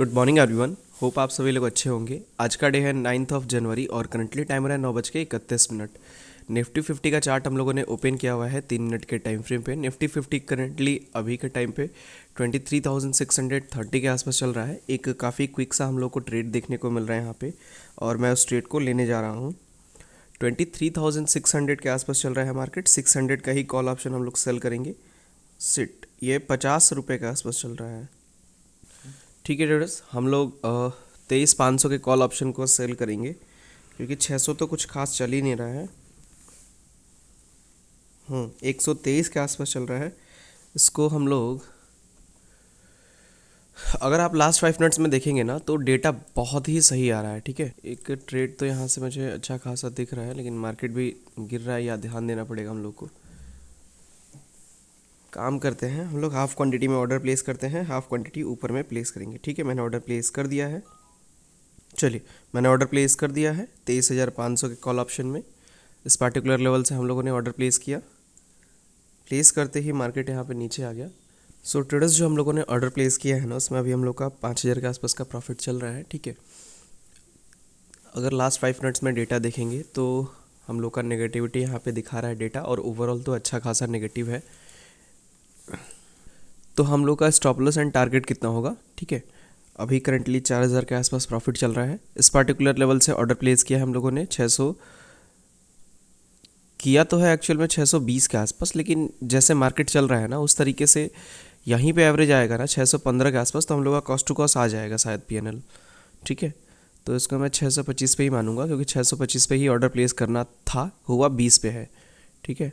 Good morning everyone. Hope आप सभी लोग अच्छे होंगे। आज का डे है 9 जनवरी और करंटली टाइम रहा है 9:31। निफ्टी 50 का चार्ट हम लोगों ने ओपन किया हुआ है 3 मिनट के टाइम फ्रेम पे। निफ्टी 50 करंटली अभी के टाइम पे 23,630 के आसपास चल रहा है। एक काफ़ी क्विक सा हम लोग को ट्रेड देखने को मिल रहा है यहाँ पे, और मैं उस ट्रेड को लेने जा रहा हूँ। 23,600 के आसपास चल रहा है मार्केट। 600 का ही कॉल ऑप्शन हम लोग सेल करेंगे। सिट ये 50 रुपये के आसपास चल रहा है। ठीक है ट्रेडर्स, हम लोग 23,500 के कॉल ऑप्शन को सेल करेंगे क्योंकि 600 तो कुछ खास चल ही नहीं रहा है। 123 के आसपास चल रहा है। इसको हम लोग, अगर आप लास्ट 5 मिनट्स में देखेंगे ना तो डेटा बहुत ही सही आ रहा है। ठीक है, एक ट्रेड तो यहाँ से मुझे अच्छा खासा दिख रहा है, लेकिन मार्केट भी गिर रहा है, या ध्यान देना पड़ेगा हम लोग को। काम करते हैं हम लोग, हाफ क्वांटिटी में ऑर्डर प्लेस करते हैं, हाफ क्वांटिटी ऊपर में प्लेस करेंगे। ठीक है, मैंने ऑर्डर प्लेस कर दिया है। चलिए, मैंने ऑर्डर प्लेस कर दिया है 23,500 के कॉल ऑप्शन में। इस पार्टिकुलर लेवल से हम लोगों ने ऑर्डर प्लेस किया। प्लेस करते ही मार्केट यहाँ पे नीचे आ गया। सो ट्रेडर्स, जो हम लोगों ने ऑर्डर प्लेस किया है ना, उसमें अभी हम लोग का 5,000 के आसपास का प्रॉफिट चल रहा है। ठीक है, अगर लास्ट 5 मिनट्स में डेटा देखेंगे तो हम लोग का नेगेटिविटी यहाँ पे दिखा रहा है डेटा, और ओवरऑल तो अच्छा खासा नेगेटिव है। तो हम लोग का स्टॉप लॉस एंड टारगेट कितना होगा? ठीक है, अभी करंटली 4,000 के आसपास प्रॉफिट चल रहा है। इस पार्टिकुलर लेवल से ऑर्डर प्लेस किया है हम लोगों ने 600 किया तो है एक्चुअल में 620 के आसपास, लेकिन जैसे मार्केट चल रहा है ना उस तरीके से यहीं पे एवरेज आएगा ना 615 के आसपास, तो हम लोग का कॉस्ट टू कॉस्ट आ जाएगा शायद पीएनएल। ठीक है, तो इसको मैं 625 पे ही मानूंगा, क्योंकि 625 पे ही ऑर्डर प्लेस करना था, हुआ 20 पे है। ठीक है,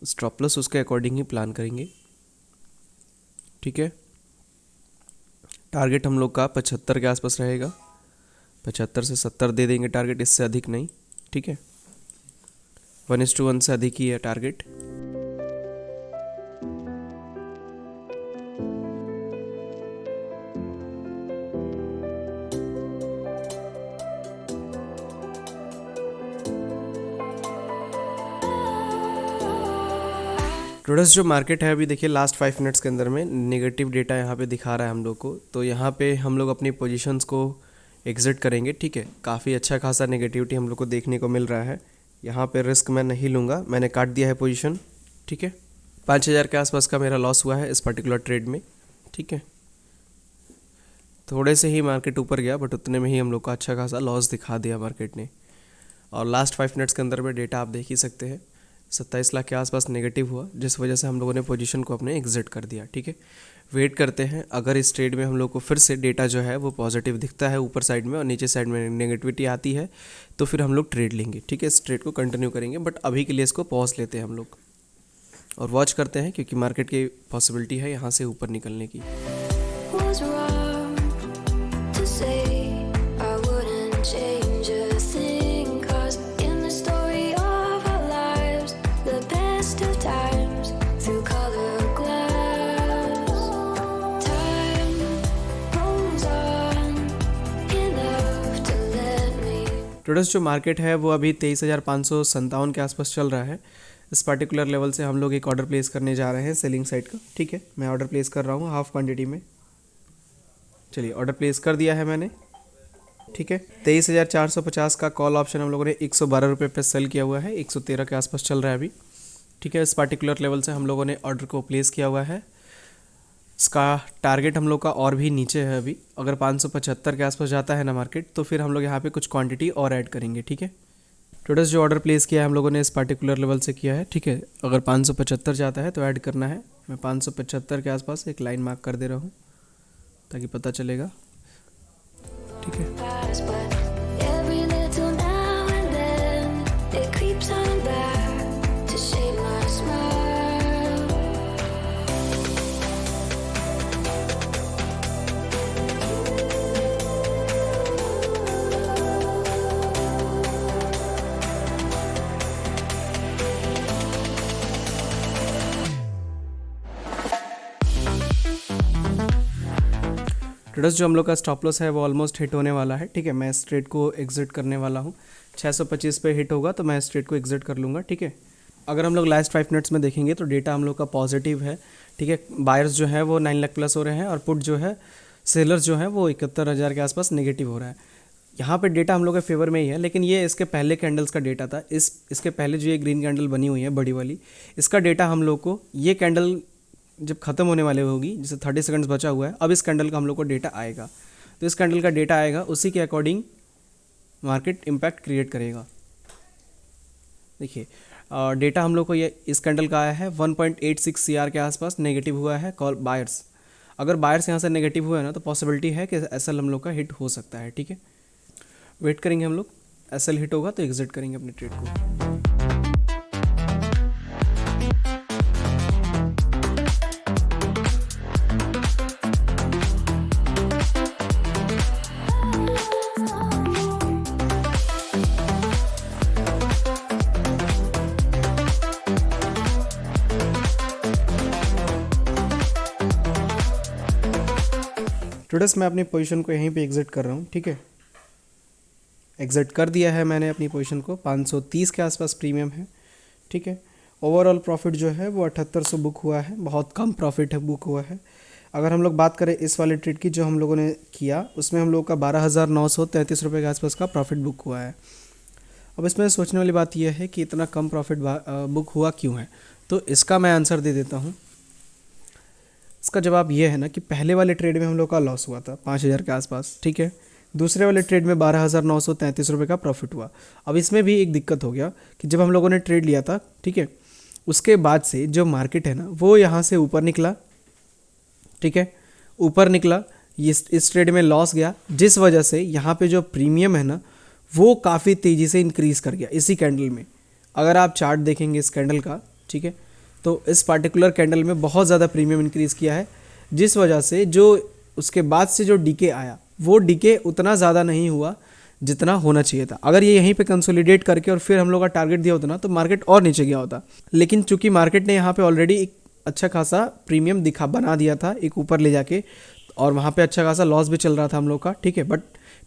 स्टॉप लॉस उसके अकॉर्डिंग ही प्लान करेंगे। ठीक है, टारगेट हम लोग का 75 के आसपास रहेगा। 75 से 70 दे देंगे टारगेट, इससे अधिक नहीं। ठीक है, 1:1 से अधिक ही है टारगेट। ट्रेडर्स, जो मार्केट है अभी देखिए लास्ट 5 मिनट्स के अंदर में नेगेटिव डेटा यहाँ पे दिखा रहा है हम लोग को, तो यहाँ पे हम लोग अपनी पोजीशंस को एग्जिट करेंगे। ठीक है, काफ़ी अच्छा खासा नेगेटिविटी हम लोग को देखने को मिल रहा है। यहाँ पे रिस्क मैं नहीं लूँगा, मैंने काट दिया है पोजीशन। ठीक है, 5,000 के आसपास का मेरा लॉस हुआ है इस पर्टिकुलर ट्रेड में। ठीक है, थोड़े से ही मार्केट ऊपर गया, बट उतने में ही हम लोग का अच्छा खासा लॉस दिखा दिया मार्केट ने। और लास्ट 5 मिनट्स के अंदर में डेटा आप देख ही सकते हैं, 27 लाख के आसपास नेगेटिव हुआ, जिस वजह से हम लोगों ने पोजीशन को अपने एग्जिट कर दिया। ठीक है, वेट करते हैं, अगर इस ट्रेड में हम लोग को फिर से डेटा जो है वो पॉजिटिव दिखता है ऊपर साइड में और नीचे साइड में नेगेटिविटी आती है, तो फिर हम लोग ट्रेड लेंगे। ठीक है, इस ट्रेड को कंटिन्यू करेंगे, बट अभी के लिए इसको पॉज लेते हैं हम लोग और वॉच करते हैं, क्योंकि मार्केट की पॉसिबिलिटी है यहाँ से ऊपर निकलने की। ट्रेडर्स, जो मार्केट है वो अभी 23,557 के आसपास चल रहा है। इस पर्टिकुलर लेवल से हम लोग एक ऑर्डर प्लेस करने जा रहे हैं सेलिंग साइड का। ठीक है, मैं ऑर्डर प्लेस कर रहा हूँ हाफ क्वांटिटी में। चलिए, ऑर्डर प्लेस कर दिया है मैंने। ठीक है, 23,450 का कॉल ऑप्शन हम लोगों ने 112 रुपये पे सेल किया हुआ है। 113 के आसपास चल रहा है अभी। ठीक है, इस पर्टिकुलर लेवल से हम लोगों ने ऑर्डर को प्लेस किया हुआ है। इसका टारगेट हम लोग का और भी नीचे है अभी, अगर 575 के आसपास जाता है ना मार्केट, तो फिर हम लोग यहाँ पे कुछ क्वांटिटी और ऐड करेंगे। ठीक है, ट्रेडर्स, जो ऑर्डर प्लेस किया है हम लोगों ने इस पर्टिकुलर लेवल से किया है। ठीक है, अगर 575 जाता है तो ऐड करना है। मैं 575 के आसपास एक लाइन मार्क कर दे रहा हूँ ताकि पता चलेगा। ठीक है, ट्रेडर्स, जो हम लोग का स्टॉप लॉस है वो ऑलमोस्ट हिट होने वाला है। ठीक है, मैं इस ट्रेड को एग्जिट करने वाला हूँ। 625 पे हिट होगा तो मैं इस ट्रेड को एग्जिट कर लूँगा। ठीक है, अगर हम लोग लास्ट 5 मिनट्स में देखेंगे तो डेटा हम लोग का पॉजिटिव है। ठीक है, बायर्स जो है वो 9 लाख प्लस हो रहे हैं और पुट जो है सेलर्स जो है वो 71,000 के आसपास नेगेटिव हो रहा है। यहाँ पे डेटा हम लोग के फेवर में ही है, लेकिन ये इसके पहले कैंडल्स का डेटा था। इसके पहले जो ये ग्रीन कैंडल बनी हुई है बड़ी वाली, इसका डेटा हम लोग को, ये कैंडल जब ख़त्म होने वाले होगी, जैसे 30 सेकंड्स बचा हुआ है, अब इस कैंडल का हम लोग को डेटा आएगा। तो इस कैंडल का डेटा आएगा, उसी के अकॉर्डिंग मार्केट इम्पैक्ट क्रिएट करेगा। देखिए डेटा हम लोग को ये इस कैंडल का आया है 1.86 CR के आसपास नेगेटिव हुआ है कॉल बायर्स। अगर बायर्स यहाँ से नेगेटिव हुआ है ना, तो पॉसिबिलिटी है कि एसएल हम लोग का हिट हो सकता है। ठीक है, वेट करेंगे हम लोग, एसएल हिट होगा तो एग्जिट करेंगे अपने ट्रेड को। ट्रेडर्स मैं अपनी पोजीशन को यहीं पे एग्जिट कर रहा हूँ। ठीक है, एग्जिट कर दिया है मैंने अपनी पोजीशन को। 530 के आसपास प्रीमियम है। ठीक है, ओवरऑल प्रॉफिट जो है वो 7800 बुक हुआ है, बहुत कम प्रॉफिट है बुक हुआ है। अगर हम लोग बात करें इस वाले ट्रेड की जो हम लोगों ने किया, उसमें हम लोग का 12,933 रुपये के आसपास का प्रॉफिट बुक हुआ है। अब इसमें सोचने वाली बात यह है कि इतना कम प्रॉफिट बुक हुआ क्यों है, तो इसका मैं आंसर दे देता हूँ। इसका जवाब ये है ना कि पहले वाले ट्रेड में हम लोग का लॉस हुआ था 5,000 के आसपास। ठीक है, दूसरे वाले ट्रेड में 12,933 रुपये का प्रॉफिट हुआ। अब इसमें भी एक दिक्कत हो गया कि जब हम लोगों ने ट्रेड लिया था, ठीक है, उसके बाद से जो मार्केट है ना वो यहाँ से ऊपर निकला। ठीक है, ऊपर निकला, इस ट्रेड में लॉस गया, जिस वजह से यहाँ पे जो प्रीमियम है ना वो काफ़ी तेज़ी से इंक्रीज़ कर गया इसी कैंडल में। अगर आप चार्ट देखेंगे इस कैंडल का, ठीक है, तो इस पार्टिकुलर कैंडल में बहुत ज़्यादा प्रीमियम इंक्रीज़ किया है, जिस वजह से जो उसके बाद से जो डीके आया वो डीके उतना ज़्यादा नहीं हुआ जितना होना चाहिए था। अगर ये यहीं पे कंसोलिडेट करके और फिर हम लोग का टारगेट दिया होता ना, तो मार्केट और नीचे गया होता। लेकिन चूंकि मार्केट ने यहाँ पे ऑलरेडी एक अच्छा खासा प्रीमियम बना दिया था एक ऊपर ले जाके, और वहाँ पे अच्छा खासा लॉस भी चल रहा था हम लोग का। ठीक है, बट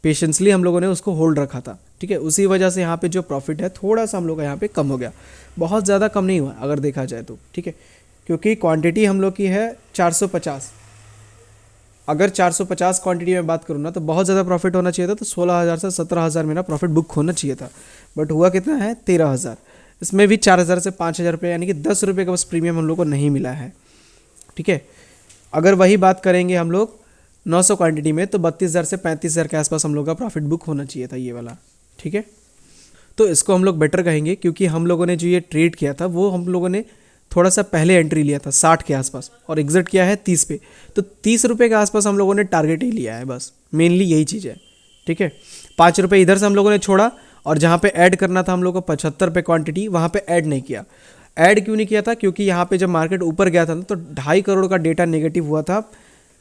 पेशेंसली हम लोगों ने उसको होल्ड रखा था। ठीक है, उसी वजह से यहाँ पे जो प्रॉफिट है थोड़ा सा हम लोग का यहाँ पे कम हो गया, बहुत ज़्यादा कम नहीं हुआ अगर देखा जाए तो। ठीक है, क्योंकि क्वांटिटी हम लोग की है 450। अगर 450 क्वांटिटी में बात करूँ ना, तो बहुत ज़्यादा प्रॉफिट होना चाहिए था, तो 16,000 से 17,000 मेरा प्रॉफिट बुक होना चाहिए था, बट हुआ कितना है 13,000। इसमें भी 4,000 से 5,000 रुपये, यानी कि 10 रुपये का बस प्रीमियम हम लोग को नहीं मिला है। ठीक है, अगर वही बात करेंगे हम लोग 900 क्वांटिटी में, तो 32,000 से 35,000 के आसपास हम लोग का प्रॉफिट बुक होना चाहिए था ये वाला। ठीक है, तो इसको हम लोग बेटर कहेंगे, क्योंकि हम लोगों ने जो ये ट्रेड किया था वो हम लोगों ने थोड़ा सा पहले एंट्री लिया था 60 के आसपास और एग्जिट किया है 30 पे, तो 30 रुपये के आसपास हम लोगों ने टारगेट ही लिया है, बस मेनली यही चीज़ है। ठीक है, 5 रुपये इधर से हम लोगों ने छोड़ा, और जहाँ पे ऐड करना था हम लोग को 75 पे क्वांटिटी, वहाँ पे ऐड नहीं किया। ऐड क्यों नहीं किया था? क्योंकि यहाँ पे जब मार्केट ऊपर गया था ना, तो 2.5 करोड़ का डेटा नेगेटिव हुआ था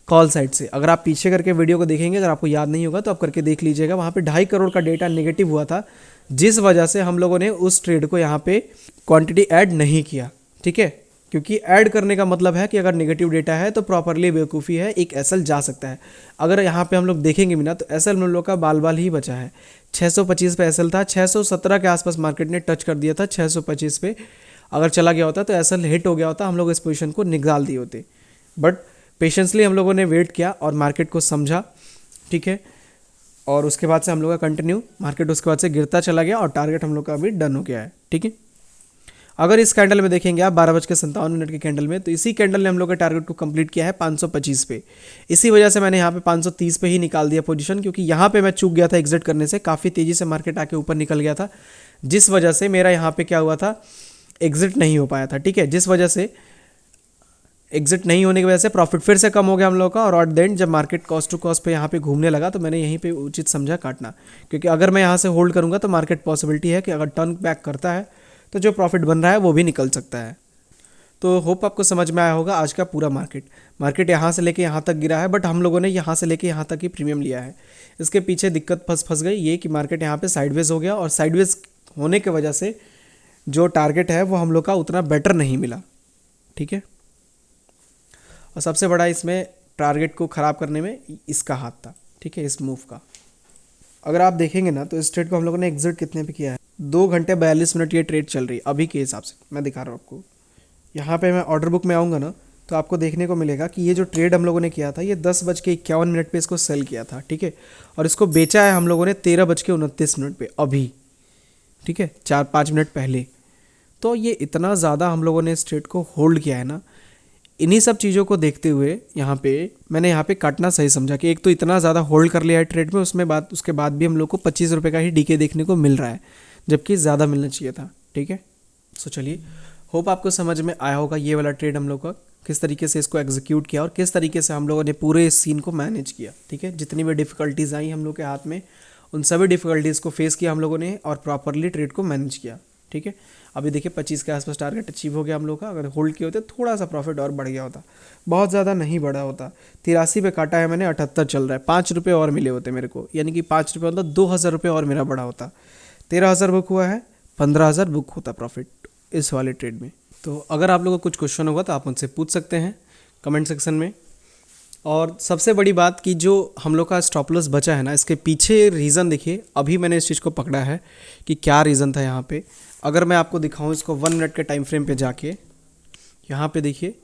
कॉल साइड से। अगर आप पीछे करके वीडियो को देखेंगे, अगर आपको याद नहीं होगा तो आप करके देख लीजिएगा, वहाँ पे 2.5 करोड़ का डेटा नेगेटिव हुआ था, जिस वजह से हम लोगों ने उस ट्रेड को यहाँ पे क्वांटिटी ऐड नहीं किया। ठीक है, क्योंकि ऐड करने का मतलब है कि अगर नेगेटिव डेटा है तो प्रॉपरली बेवकूफ़ी है, एक एसएल जा सकता है। अगर यहाँ पे हम लोग देखेंगे भी ना, तो एसएल हम लोग का बाल बाल ही बचा है। 625 पे एसएल था, 617 के आसपास मार्केट ने टच कर दिया था। 625 पे अगर चला गया होता तो एसएल हिट हो गया होता, हम लोग इस पोजीशन को निकाल दिए होते, बट पेशेंसली हम लोगों ने वेट किया और मार्केट को समझा। ठीक है, और उसके बाद से हम लोग का कंटिन्यू मार्केट उसके बाद से गिरता चला गया और टारगेट हम लोग का अभी डन हो गया है। ठीक है, अगर इस कैंडल में देखेंगे आप 12:57 के कैंडल में, तो इसी कैंडल ने हम लोग के टारगेट को कंप्लीट किया है 525 पे। इसी वजह से मैंने यहाँ पे 530 पे ही निकाल दिया पोजीशन, क्योंकि यहाँ पे मैं चूक गया था एग्जिट करने से, काफ़ी तेज़ी से मार्केट आके ऊपर निकल गया था, जिस वजह से मेरा यहाँ पे क्या हुआ था, एग्जिट नहीं हो पाया था। ठीक है, जिस वजह से एग्जिट नहीं होने की वजह से प्रॉफिट फिर से कम हो गया हम लोग का, और ऑट देन जब मार्केट कॉस्ट टू कॉस्ट पे यहाँ पे घूमने लगा, तो मैंने यहीं पे उचित समझा काटना, क्योंकि अगर मैं यहाँ से होल्ड करूँगा तो मार्केट पॉसिबिलिटी है कि अगर टर्न बैक करता है तो जो प्रॉफिट बन रहा है वो भी निकल सकता है। तो होप आपको समझ में आया होगा आज का पूरा मार्केट यहाँ से लेके यहाँ तक गिरा है, बट हम लोगों ने यहाँ से लेके यहाँ तक ही प्रीमियम लिया है। इसके पीछे दिक्कत फंस गई ये कि मार्केट यहाँ पे साइडवेज हो गया, और साइडवेज होने की वजह से जो टारगेट है वो हम लोग का उतना बेटर नहीं मिला। ठीक है, और सबसे बड़ा इसमें टारगेट को ख़राब करने में इसका हाथ था। ठीक है, इस मूव का अगर आप देखेंगे ना, तो इस ट्रेड को हम लोगों ने एग्जिट कितने पे किया है, 2 घंटे 42 मिनट ये ट्रेड चल रही है अभी के हिसाब से। मैं दिखा रहा हूँ आपको, यहाँ पे मैं ऑर्डर बुक में आऊँगा ना, तो आपको देखने को मिलेगा कि ये जो ट्रेड हम लोगों ने किया था ये 10:51 पे इसको सेल किया था, ठीक है, और इसको बेचा है हम लोगों ने 13:29 पे अभी, ठीक है, 4-5 मिनट पहले। तो ये इतना ज़्यादा हम लोगों ने इस ट्रेड को होल्ड किया है ना। इन्हीं सब चीज़ों को देखते हुए मैंने यहाँ पे काटना सही समझा कि एक तो इतना ज़्यादा होल्ड कर लिया है ट्रेड में, उसके बाद भी हम लोग को 25 रुपये का ही डीके देखने को मिल रहा है, जबकि ज़्यादा मिलना चाहिए था, ठीक है। सो चलिए, होप आपको समझ में आया होगा ये वाला ट्रेड हम लोग का किस तरीके से इसको एग्जीक्यूट किया और किस तरीके से हम लोगों ने पूरे इस सीन को मैनेज किया, ठीक है। जितनी भी डिफ़िकल्टीज़ आई हम लोग के हाथ में, उन सभी डिफ़िकल्टीज़ को फेस किया हम लोगों ने और प्रॉपरली ट्रेड को मैनेज किया, ठीक है। अभी देखिए 25 के आसपास टारगेट अचीव हो गया हम लोग का। अगर होल्ड किए होते थोड़ा सा प्रॉफिट और बढ़ गया होता, बहुत ज़्यादा नहीं बढ़ा होता। 83 पे काटा है मैंने, 78 चल रहा है, 5 रुपये और मिले होते मेरे को, यानी कि 5 रुपये मतलब 2000 रुपये और मेरा बढ़ा होता। 13,000 बुक हुआ है, 15,000 बुक होता प्रॉफिट इस वाले ट्रेड में। तो अगर आप लोगों को कुछ क्वेश्चन होगा तो आप मुझसे पूछ सकते हैं कमेंट सेक्शन में। और सबसे बड़ी बात कि जो हम लोग का स्टॉप लॉस बचा है ना, इसके पीछे रीज़न देखिए। अभी मैंने इस चीज़ को पकड़ा है कि क्या रीज़न था यहाँ पे। अगर मैं आपको दिखाऊं इसको 1 मिनट के टाइम फ्रेम पे जाके, यहाँ पे देखिए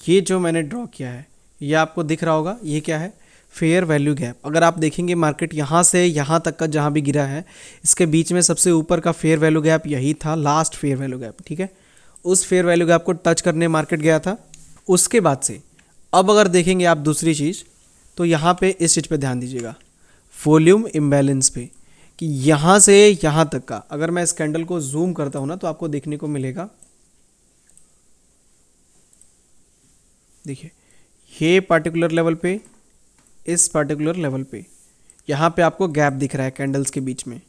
ये जो मैंने ड्रॉ किया है ये आपको दिख रहा होगा, ये क्या है, फेयर वैल्यू गैप। अगर आप देखेंगे मार्केट यहाँ से यहाँ तक का जहाँ भी गिरा है, इसके बीच में सबसे ऊपर का फेयर वैल्यू गैप यही था, लास्ट फेयर वैल्यू गैप, ठीक है। उस फेयर वैल्यू गैप को टच करने मार्केट गया था। उसके बाद से अब अगर देखेंगे आप दूसरी चीज़, तो यहाँ पे इस चीज़ पे ध्यान दीजिएगा, वॉल्यूम इम्बैलेंस पे, कि यहाँ से यहाँ तक का अगर मैं इस कैंडल को जूम करता हूँ ना तो आपको देखने को मिलेगा, देखिए ये पार्टिकुलर लेवल पे, इस पार्टिकुलर लेवल पे यहाँ पे आपको गैप दिख रहा है कैंडल्स के बीच में।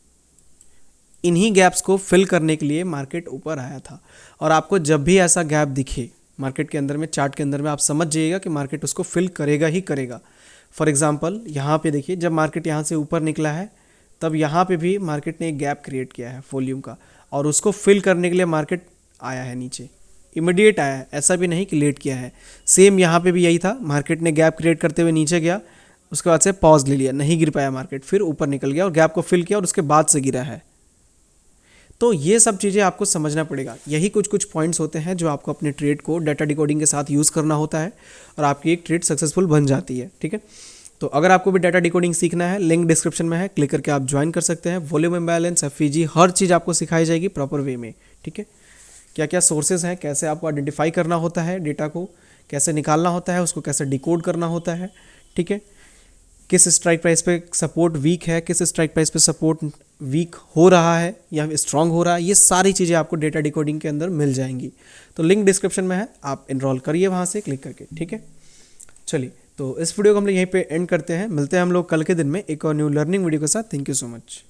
इन्हीं गैप्स को फिल करने के लिए मार्केट ऊपर आया था। और आपको जब भी ऐसा गैप दिखे मार्केट के अंदर में, चार्ट के अंदर में, आप समझ जाइएगा कि मार्केट उसको फिल करेगा ही करेगा। फॉर एग्जांपल यहाँ पे देखिए, जब मार्केट यहाँ से ऊपर निकला है तब यहाँ पे भी मार्केट ने एक गैप क्रिएट किया है वॉल्यूम का, और उसको फिल करने के लिए मार्केट आया है नीचे, इमीडिएट आया है, ऐसा भी नहीं कि लेट किया है। सेम यहाँ पे भी यही था, मार्केट ने गैप क्रिएट करते हुए नीचे गया, उसके बाद से पॉज ले लिया, नहीं गिर पाया मार्केट, फिर ऊपर निकल गया और गैप को फिल किया और उसके बाद से गिरा है। तो ये सब चीज़ें आपको समझना पड़ेगा। यही कुछ पॉइंट्स होते हैं जो आपको अपने ट्रेड को डाटा डिकोडिंग के साथ यूज़ करना होता है और आपकी एक ट्रेड सक्सेसफुल बन जाती है, ठीक है। तो अगर आपको भी डाटा डिकोडिंग सीखना है, लिंक डिस्क्रिप्शन में है, क्लिक करके आप ज्वाइन कर सकते हैं। वॉल्यूम इम्बैलेंस, एफईजी, हर चीज़ आपको सिखाई जाएगी प्रॉपर वे में, ठीक है। क्या क्या सोर्सेज हैं, कैसे आपको आइडेंटिफाई करना होता है, डेटा को कैसे निकालना होता है, उसको कैसे डिकोड करना होता है, ठीक है। किस स्ट्राइक प्राइस पे सपोर्ट वीक है, किस स्ट्राइक प्राइस पे सपोर्ट वीक हो रहा है या स्ट्रांग हो रहा है, ये सारी चीज़ें आपको डेटा डिकोडिंग के अंदर मिल जाएंगी। तो लिंक डिस्क्रिप्शन में है, आप इनरोल करिए वहाँ से क्लिक करके, ठीक है। चलिए, तो इस वीडियो को हम लोग यहीं पे एंड करते हैं। मिलते हैं हम लोग कल के दिन में एक और न्यू लर्निंग वीडियो के साथ। Thank you so much.